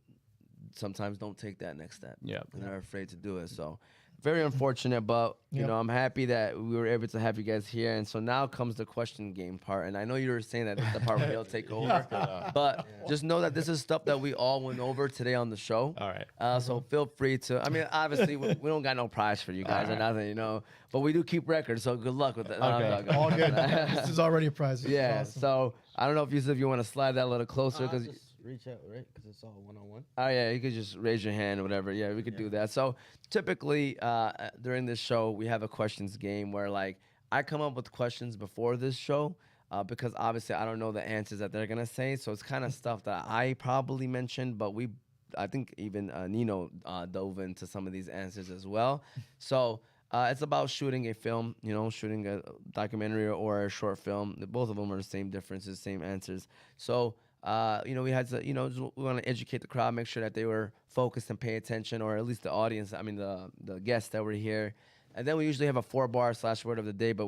sometimes don't take that next step. Yep. And they're afraid to do it. So very unfortunate, but you Yep. know, I'm happy that we were able to have you guys here. And so now comes the question game part. And I know you were saying that this is the part where they'll take over, but just know that this is stuff that we all went over today on the show. All right. So feel free to. I mean, obviously we don't got no prize for you guys or nothing, you know. But we do keep records, so good luck with that. Okay. all good. This is already a prize. This is Yeah. awesome. So I don't know if you want to slide that a little closer because. Just reach out, right? Because it's all one-on-one. Oh yeah, you could just raise your hand or whatever. Yeah, we could do that. So typically during this show, we have a questions game where like I come up with questions before this show because obviously I don't know the answers that they're gonna say. So it's kind of stuff that I probably mentioned, but I think even Nino dove into some of these answers as well. So it's about shooting a film, you know, shooting a documentary or a short film. Both of them are the same differences, same answers. So. You know, we had to, you know, we want to educate the crowd, make sure that they were focused and pay attention, or at least the audience. I mean, the guests that were here. And then we usually have a 4-bar / word of the day, but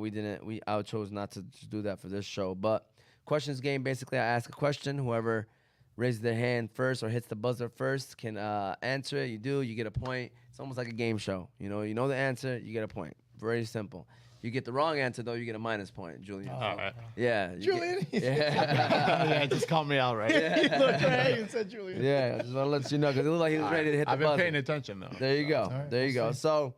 I chose not to do that for this show. But questions game, basically, I ask a question. Whoever raises their hand first or hits the buzzer first can answer it. You get a point. It's almost like a game show. You know the answer, you get a point. Very simple. You get the wrong answer, though, you get a minus point, Julian. All right. Yeah. Julian. Yeah. Just call me out, right? He looked right and said Julian. Yeah, I just want to let you know because it looked like he was ready to hit the I've been buzzer. paying attention though. There you go. right, There you we'll go. see. So,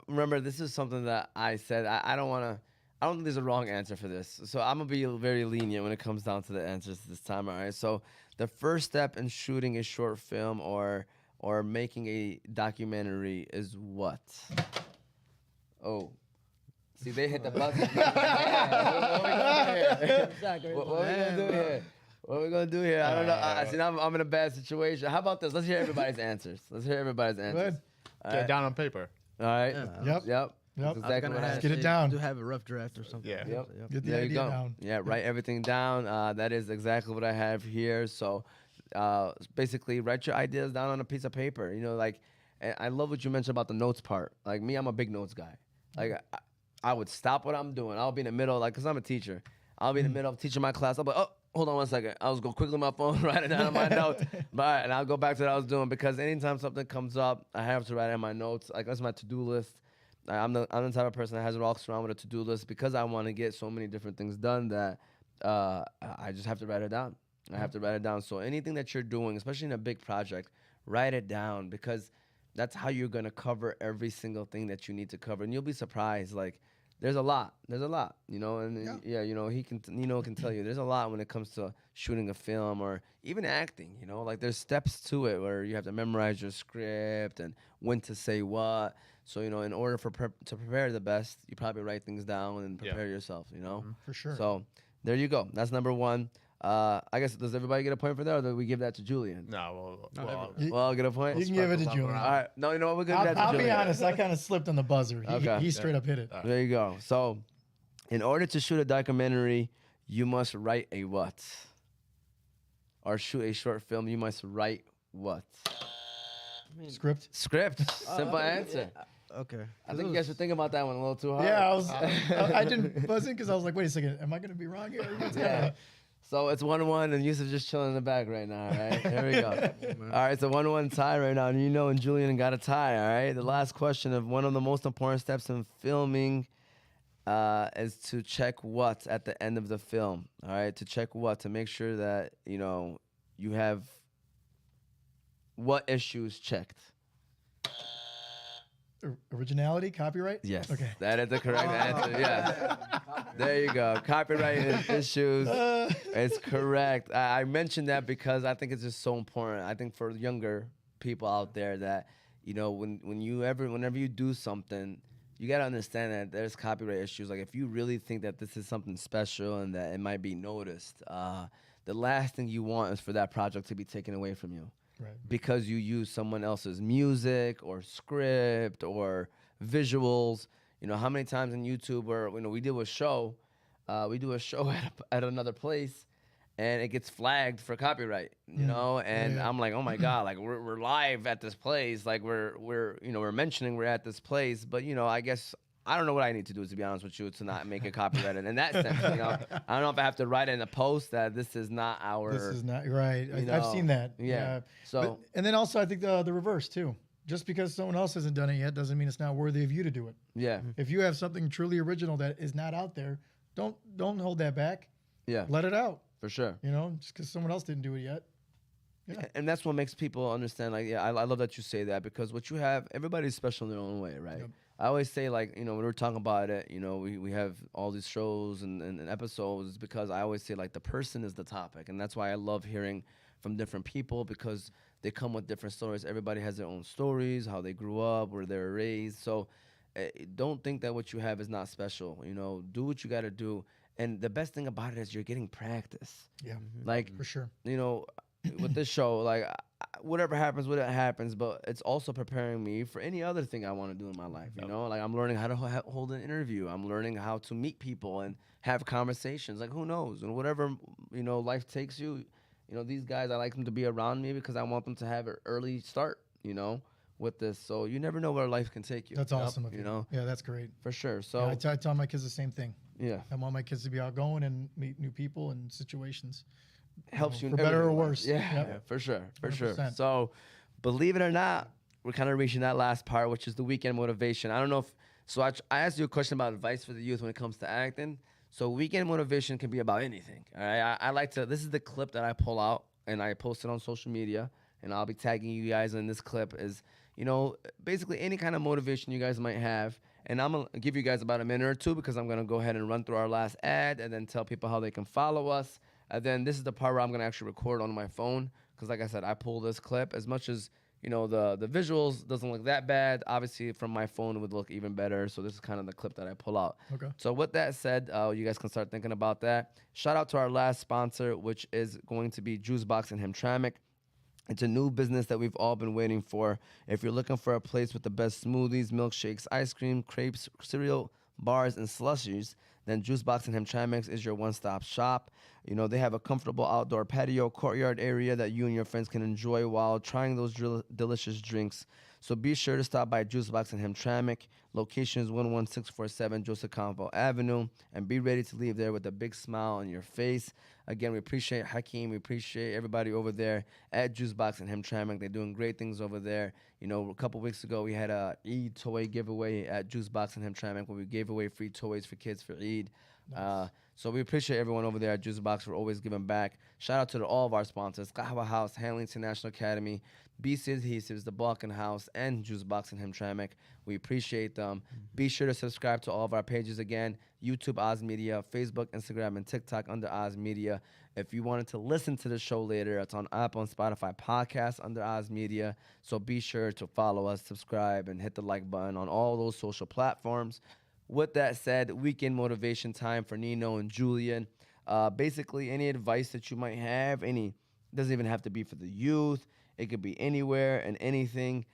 remember, this is something that I said. I don't think there's a wrong answer for this. So I'm gonna be very lenient when it comes down to the answers this time. All right. So the first step in shooting a short film or making a documentary is what? Oh. See, they hit the buzzer. What we gonna do here? What are we gonna do here? I don't know. I see. I'm in a bad situation. How about this? Let's hear everybody's answers. Good. Get down on paper. All right. Yep. Yep. Yep. That's exactly what I Let's had. get it down. Do have a rough draft or something. Yeah. Yep. Get the There you idea go. down. Yeah, write everything down. That is exactly what I have here. So, basically, write your ideas down on a piece of paper. You know, like, and I love what you mentioned about the notes part. Like me, I'm a big notes guy. Like, I would stop what I'm doing. I'll be in the middle, like, cause I'm a teacher. I'll be in the middle of teaching my class. I'll be like, oh, hold on 1 second. I'll just go quickly on my phone, write it down on my notes. But and I'll go back to what I was doing because anytime something comes up, I have to write it in my notes. Like that's my to-do list. I'm the type of person that has walks around with a to-do list because I want to get so many different things done that I just have to write it down. I have to write it down. So anything that you're doing, especially in a big project, write it down because that's how you're gonna cover every single thing that you need to cover, and you'll be surprised. Like there's a lot, you know, and yeah, you know, Nino can tell you there's a lot when it comes to shooting a film or even acting. You know, like there's steps to it where you have to memorize your script and when to say what. So, you know, in order to prepare the best, you probably write things down and prepare yourself, you know? For sure. So there you go. That's number one. I guess, does everybody get a point for that or do we give that to Julian? No, Well, I'll get a point? You can give it to Julian. All right. No, you know what? We're going to give that to I'll be Julian. honest. I kind of slipped on the buzzer. He straight up hit it. There you go. So in order to shoot a documentary, you must write a what? Or shoot a short film, you must write what? Script. Script. Simple answer. Okay. I think you guys should think about that one a little too hard. Yeah, I didn't buzz in because I was like, wait a second, am I going to be wrong here? Yeah. So it's 1-1, and Yusuf just chilling in the back right now, all right? Here we go. All right, it's a 1-1 tie right now. Nino and Julian got a tie, all right? The last question of one of the most important steps in filming is to check what at the end of the film, all right? To check what? To make sure that, you know, you have what issues checked. Originality, copyright? Yes. Okay. That is the correct answer. Yes. There you go. Copyright issues. It's correct. I mentioned that because I think it's just so important. I think for younger people out there that, you know, whenever you do something, you got to understand that there's copyright issues. Like if you really think that this is something special and that it might be noticed, the last thing you want is for that project to be taken away from you. Right. Because you use someone else's music or script or visuals. You know, how many times on YouTube where, you know, we do a show at another place and it gets flagged for copyright, you know? And I'm like, oh my God, like we're live at this place. Like we're mentioning we're at this place, but you know, I guess I don't know what I need to do, to be honest with you, to not make it copyrighted. In that sense, you know, I don't know if I have to write in a post that this is not our. This is not right. I've know, seen that. yeah. So and then also I think the reverse too. Just because someone else hasn't done it yet doesn't mean it's not worthy of you to do it. yeah, If you have something truly original that is not out there, don't hold that back. yeah, Let it out. for sure. You know, just because someone else didn't do it yet. Yeah. And that's what makes people understand. Like, yeah, I love that you say that because what you have, everybody's special in their own way, right? Yep. I always say, like, you know, when we're talking about it, you know, we have all these shows and episodes because I always say, like, the person is the topic. And that's why I love hearing from different people because they come with different stories. Everybody has their own stories, how they grew up, where they were raised. So don't think that what you have is not special. You know, do what you got to do. And the best thing about it is you're getting practice. Yeah. Like, For sure. you know, with this show, like whatever happens, but it's also preparing me for any other thing I want to do in my life. You know, like I'm learning how to hold an interview. I'm learning how to meet people and have conversations. Like who knows? And whatever, you know, life takes you. You know, these guys, I like them to be around me because I want them to have an early start. You know, with this, so you never know where life can take you. That's awesome of you. You know, Yeah, that's great. for sure. Yeah, So I tell my kids the same thing. yeah, I want my kids to be outgoing and meet new people and situations. helps you for in better or everything in life. worse. Yeah, Yep. yeah, for sure, for sure. 100%. So, believe it or not, we're kind of reaching that last part, which is the weekend motivation. I don't know if so. I asked you a question about advice for the youth when it comes to acting. So, weekend motivation can be about anything. All right, I like to. This is the clip that I pull out and I post it on social media, and I'll be tagging you guys in this clip. Is you know basically any kind of motivation you guys might have. And I'm going to give you guys about a minute or two because I'm going to go ahead and run through our last ad and then tell people how they can follow us. And then this is the part where I'm going to actually record on my phone because, like I said, I pull this clip. As much as, you know, the visuals doesn't look that bad, obviously from my phone it would look even better. So this is kind of the clip that I pull out. Okay. So with that said, you guys can start thinking about that. Shout out to our last sponsor, which is going to be Juice Box in Hamtramck. It's a new business that we've all been waiting for. If you're looking for a place with the best smoothies, milkshakes, ice cream, crepes, cereal, bars, and slushies, then Juice Box in Hamtramck is your one-stop shop. You know, they have a comfortable outdoor patio courtyard area that you and your friends can enjoy while trying those delicious drinks. So be sure to stop by Juice Box in Hamtramck. Location is 11647 Joseph Convo Avenue. And be ready to leave there with a big smile on your face. Again, we appreciate Hakeem. We appreciate everybody over there at Juice Box in Hamtramck. They're doing great things over there. You know, a couple weeks ago, we had a Eid toy giveaway at Juice Box in Hamtramck where we gave away free toys for kids for Eid. Nice. So we appreciate everyone over there at Juice Box for always giving back. Shout out to all of our sponsors, Kahwa House, Hanley International Academy, BC Adhesives, The Balkan House, and Juice Box in Hamtramck. We appreciate them. Be sure to subscribe to all of our pages again, YouTube Oz Media, Facebook, Instagram, and TikTok under Oz Media. If you wanted to listen to the show later, it's on Apple and Spotify podcasts under Oz Media. So be sure to follow us, subscribe, and hit the like button on all those social platforms. With that said, weekend motivation time for Nino and Julian. Basically, any advice that you might have, doesn't even have to be for the youth. It could be anywhere and anything,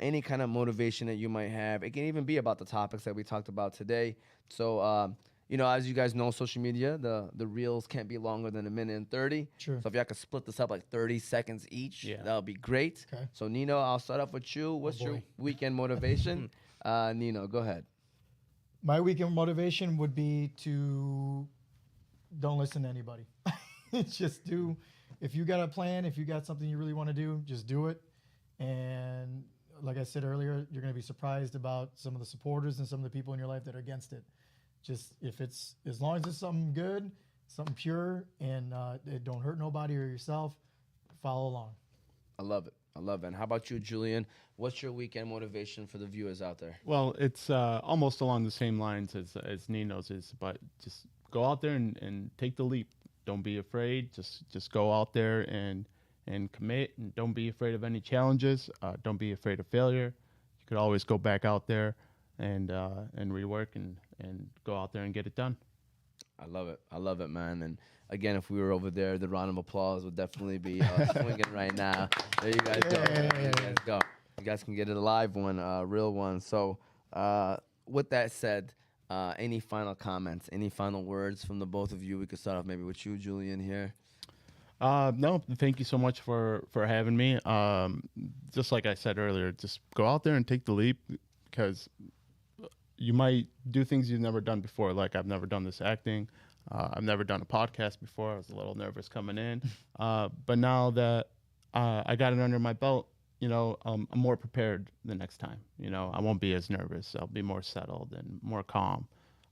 any kind of motivation that you might have. It can even be about the topics that we talked about today. So, you know, as you guys know, social media, the reels can't be longer than 1:30. Sure. So if y'all could split this up like 30 seconds each, that would be great. Okay. So, Nino, I'll start off with you. What's your weekend motivation? Nino, go ahead. My weekend motivation would be to don't listen to anybody. Just do. If you got a plan, if you got something you really want to do, just do it. And like I said earlier, you're going to be surprised about some of the supporters and some of the people in your life that are against it. Just as long as it's something good, something pure, and it don't hurt nobody or yourself, follow along. I love it. I love it. And how about you, Julian? What's your weekend motivation for the viewers out there? Well, it's almost along the same lines as Nino's is, but just go out there and take the leap. Don't be afraid. Just go out there and commit, and don't be afraid of any challenges. Don't be afraid of failure. You could always go back out there and rework and go out there and get it done. I love it, man. And again, if we were over there, the round of applause would definitely be swinging right now. There you guys go. There you guys go. You guys can get a live one, a real one. So with that said, any final comments, any final words from the both of you? We could start off maybe with you, Julian, here. No, thank you so much for having me. Just like I said earlier, just go out there and take the leap, because you might do things you've never done before. Like, I've never done this acting. I've never done a podcast before. I was a little nervous coming in. But now that I got it under my belt, I'm more prepared the next time. I won't be as nervous. I'll be more settled and more calm.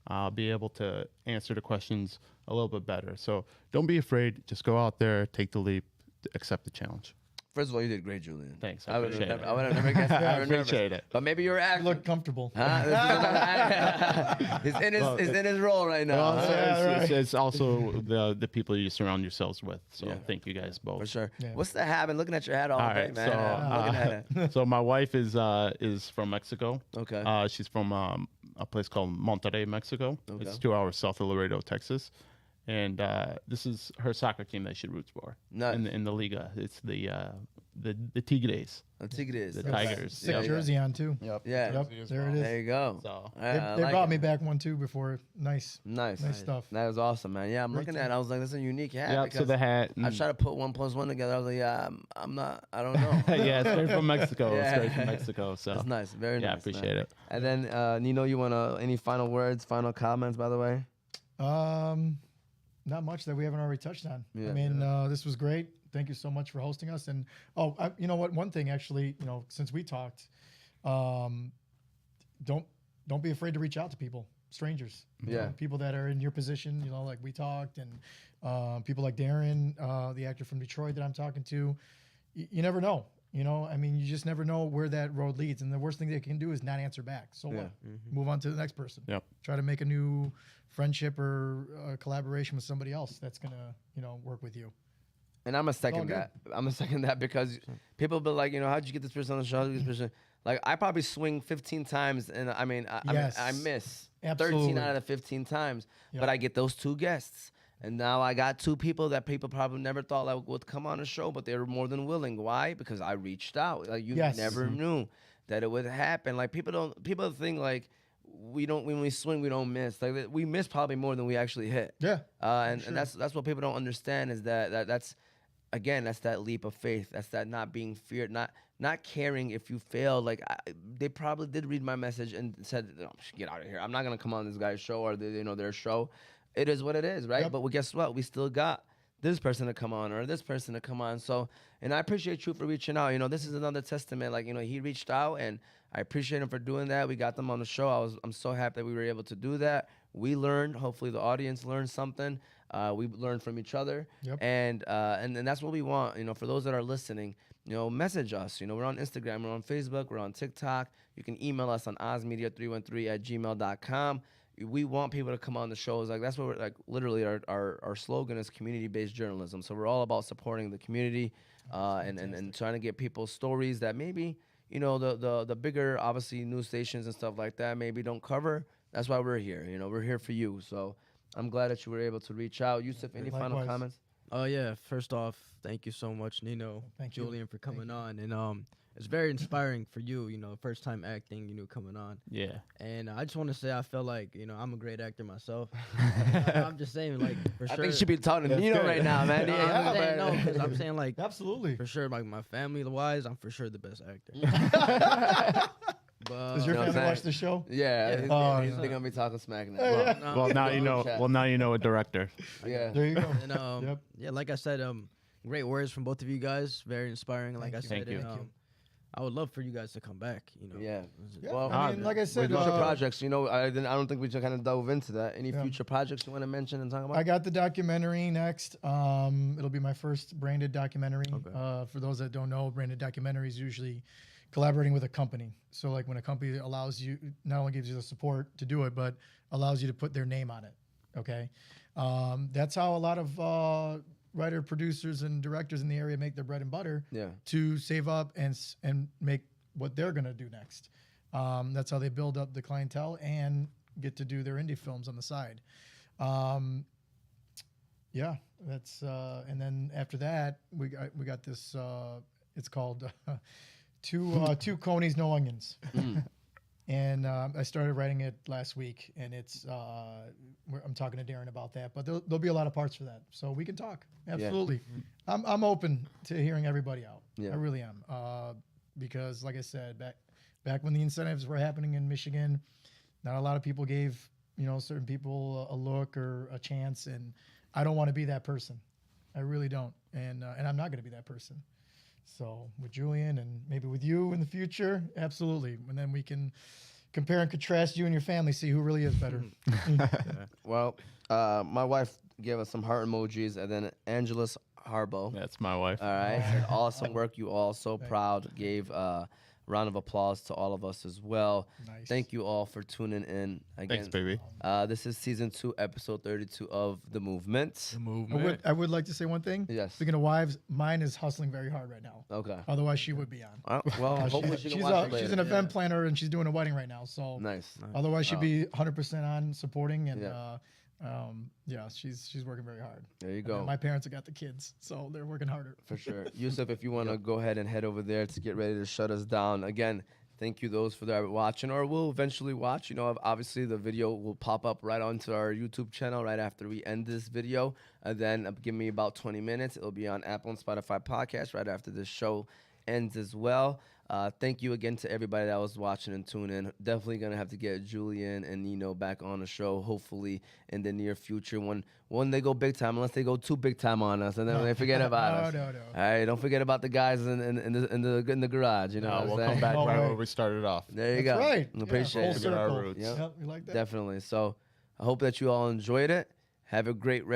I'll be able to answer the questions a little bit better. So don't be afraid. Just go out there, take the leap, accept the challenge. First of all, you did great, Julian. Thanks. I would appreciate it. have never guessed. I appreciate it. But maybe you're You acting. look comfortable. He's in his role right now. Well, Yeah, it's also the people you surround yourselves with. So Yeah. thank you guys both. For sure. Yeah. What's the habit? Looking at your hat all All day, right, man. I'm looking at it. so my wife is from Mexico. Okay. She's from a place called Monterrey, Mexico. Okay. It's 2 hours south of Laredo, Texas. And this is her soccer team that she roots for. Nice. In the Liga. It's the Tigres, I think it is. the Tigers. Sick Yep. jersey on too. Yep. Yeah. Yep, there it is. There you go. So They I brought it. me back one too before. Nice. Nice. Nice stuff. That was awesome, man. Yeah, I'm Great looking team. at it. I was like, that's a unique hat. yeah, so because the hat. I tried to put 1 + 1 together. I was like, yeah, I don't know. yeah, it's straight from Mexico. Yeah. It's straight from Mexico. So That's nice. Very yeah, nice. I appreciate it. And then, Nino, you want to, any final words, final comments, by the way? Not much that we haven't already touched on. Yeah. I mean, this was great. Thank you so much for hosting us. And you know what? One thing actually, since we talked, don't be afraid to reach out to people, strangers. Yeah. People that are in your position. Like we talked, and people like Darren, the actor from Detroit that I'm talking to. You never know. I mean, you just never know where that road leads. And the worst thing they can do is not answer back. So what? Move on to the next person. Yep. Try to make a new friendship or a collaboration with somebody else that's gonna, work with you. And I'm a second good. that. I'm a second that because people be like, how'd you get this person on the show? How'd you get this person? Like, I probably swing 15 times, and I mean, I miss 13 Absolutely. out of the 15 times, Yep. but I get those 2 guests. And now I got 2 people that people probably never thought like would come on the show, but they were more than willing. Why? Because I reached out. Like, you Yes. never knew that it would happen. Like, people think like when we swing, we don't miss. Like, we miss probably more than we actually hit. Yeah. And that's what people don't understand is that's again, that's that leap of faith. That's that not being feared, not caring if you fail. Like, they probably did read my message and said, "Oh, get out of here. I'm not gonna come on this guy's show or their show." It is what it is, right? Yep. But guess what? We still got this person to come on or this person to come on. So, and I appreciate you for reaching out. This is another testament. Like, he reached out, and I appreciate him for doing that. We got them on the show. I'm so happy that we were able to do that. We learned. Hopefully, the audience learned something. We learned from each other, Yep. and that's what we want. For those that are listening, message us. We're on Instagram, we're on Facebook, we're on TikTok. You can email us on ozmedia313@gmail.com. We want people to come on the shows. Like, that's what we're like. Literally, our slogan is community-based journalism. So we're all about supporting the community, and trying to get people's stories that maybe the bigger, obviously, news stations and stuff like that maybe don't cover. That's why we're here. We're here for you. So I'm glad that you were able to reach out. Yusuf, any final Likewise. comments? Oh yeah. First off, thank you so much, Nino, Thank you. Julian, for coming on, and it's very inspiring for you. First time acting, coming on. Yeah. And I just want to say I feel like I'm a great actor myself. I'm just saying, like, for I sure. think you should be talking to Nino good. right now, man. No, Yeah, I'm saying, man. no, 'cause I'm saying, like, Absolutely. for sure, like, my family wise, I'm for sure the best actor. But Does your You know what I'm family saying? watch the show? Yeah, Yeah. they're Oh, gonna be talking smack now. Well, now you know. Chat. Well, now you know a director. Yeah. There you go. and Yep. yeah, like I said, great words from both of you guys. Very inspiring. Like I Thank you. said, Thank and, you. I would love for you guys to come back. You know. Yeah. Yeah, Well, I mean, like I said, future projects. You know, I don't think we should kind of dove into that. Any Yeah. future projects you want to mention and talk about? I got the documentary next. It'll be my first branded documentary. For those that don't know, branded documentary is usually collaborating with a company. So like when a company allows you, not only gives you the support to do it, but allows you to put their name on it. Okay. That's how a lot of writer, producers, and directors in the area make their bread and butter. Yeah. To save up and make what they're gonna do next. That's how they build up the clientele and get to do their indie films on the side. Yeah, that's and then after that we got this. It's called two conies, no onions. And I started writing it last week, and it's I'm talking to Darren about that. But there'll be a lot of parts for that, so we can talk. Absolutely, I'm open to hearing everybody out. Yeah. I really am, because like I said, back when the incentives were happening in Michigan, not a lot of people gave certain people a look or a chance, and I don't want to be that person. I really don't, and I'm not going to be that person. So with Julian and maybe with you in the future, absolutely. And then we can compare and contrast you and your family, see who really is better. Well, my wife gave us some heart emojis, and then Angela's Jarbo. That's my wife. All right. Said, awesome work. You all so proud. Gave a round of applause to all of us as well. Nice. Thank you all for tuning in. Again, Thanks, baby. This is season 2, episode 32 of The Movement. I would like to say one thing. Yes. Speaking of wives, mine is hustling very hard right now. Okay. Otherwise, she would be on. Well, hopefully she can watch it later. She's an event planner and she's doing a wedding right now. So Nice. otherwise, she'd be 100% on supporting and. Yeah. She's working very hard. There you And go. then my parents have got the kids, so they're working harder. For sure. Yusuf, if you want to go ahead and head over there to get ready to shut us down. Again, thank you those for that are watching or will eventually watch. Obviously the video will pop up right onto our YouTube channel right after we end this video. And then give me about 20 minutes. It'll be on Apple and Spotify podcast right after this show ends as well. Thank you again to everybody that was watching and tuning in. Definitely gonna have to get Julian and Nino back on the show, hopefully in the near future when they go big time, unless they go too big time on us and then they forget about us. No. All right, don't forget about the guys in the garage. You know, what I'm We'll saying? come back No right way. where we started off. There you That's go. right. Appreciate Full it. Our circle. roots. Yep. Yep, you like that? Definitely. So I hope that you all enjoyed it. Have a great rest.